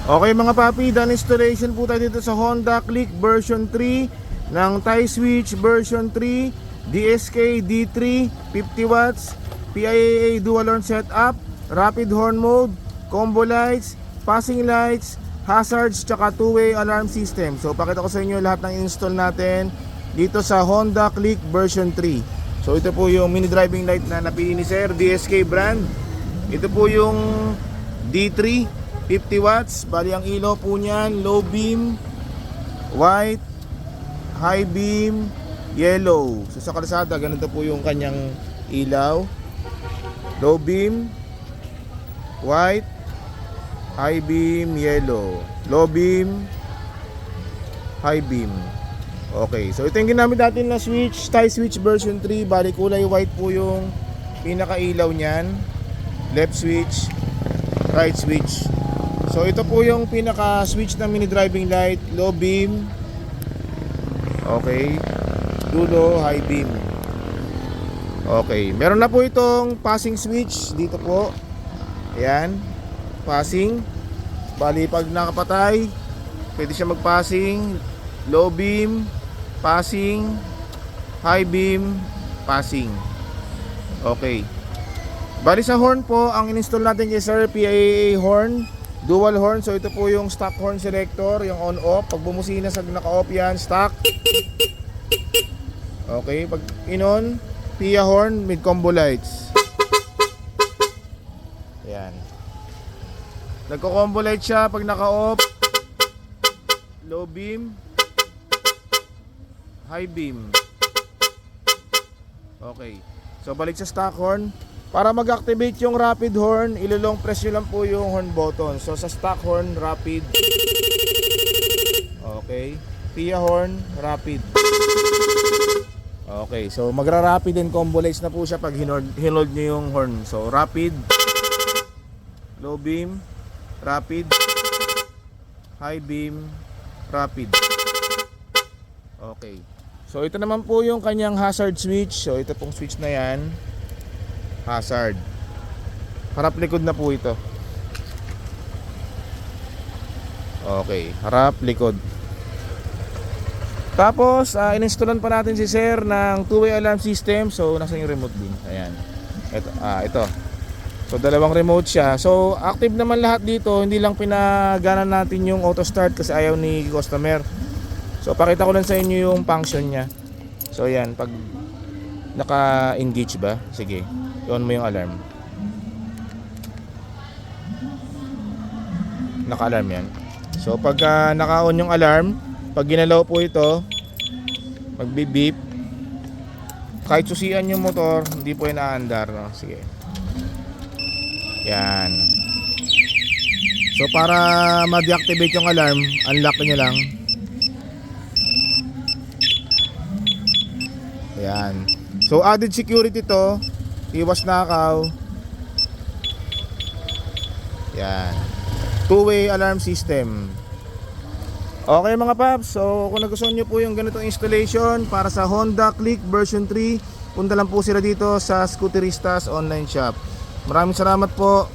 Okay mga papi, done installation po tayo dito sa Honda Click version 3 ng tie switch version 3, DSK D3, 50 watts, PIAA dual horn setup, rapid horn mode, combo lights, passing lights, hazards, tsaka two-way alarm system. So pakita ko sa inyo lahat ng install natin dito sa Honda Click version 3. So ito po yung mini driving light na napili ni Sir, DSK brand. Ito po yung D3, 50 watts, bali ang ilaw po niyan, low beam, white, high beam, yellow. So sa kalsada, ganito po yung kanyang ilaw. Low beam, white, high beam, yellow. Low beam, high beam. Okay, so ito yung ginamit natin na switch, tie switch version 3. Bali kulay white po yung pinaka-ilaw niyan. Left switch, right switch. So ito po yung pinaka-switch ng mini driving light, low beam. Okay. Dulo, high beam. Okay, meron na po itong passing switch dito po. Ayan, passing. Bali pag nakapatay, pwede siya mag-passing. Low beam, passing. High beam, passing. Okay. Bali sa horn po, ang in-install natin kay Sir, PIAA horn, dual horn. So ito po yung stock horn selector, yung on-off. Pag bumusina sa naka-off yan, stock. Okay, pag in-on, PIA horn, mid combo lights. Ayan. Nagko-combo light siya pag naka-off. Low beam, high beam. Okay. So balik sa stock horn. Para mag-activate yung rapid horn, ilolong press nyo lang po yung horn button. So sa stock horn, rapid. Okay. PIA horn, rapid. Okay, so magra-rapid and combo lights na po siya pag hinold nyo yung horn. So rapid, low beam, rapid, high beam, rapid. Okay. So ito naman po yung kanyang hazard switch. So ito pong switch na yan, hazard. Harap likod na po ito. Okay, harap likod. Tapos in-installan pa natin si Sir ng two-way alarm system. So nasa yung remote din. Ayan. Ito. So dalawang remote siya. So active naman lahat dito. Hindi lang pinagana natin yung auto start kasi ayaw ni customer. So pakita ko lang sa inyo yung function niya. So ayan, pag naka-engage ba? Sige, i-on mo yung alarm. Naka-alarm yan. So pagka naka-on yung alarm, pag ginalaw po ito, magbi-beep. Kahit susian yung motor, hindi po yan aandar, no? Sige. Yan. So para ma-deactivate yung alarm, unlock nyo lang. Yan. So added security to, iwas nakaw. Yan. Two-way alarm system. Okay mga paps, so kung nagustuhan nyo po yung ganitong installation para sa Honda Click version 3, punta lang po sila dito sa Scooteristas online shop. Maraming salamat po.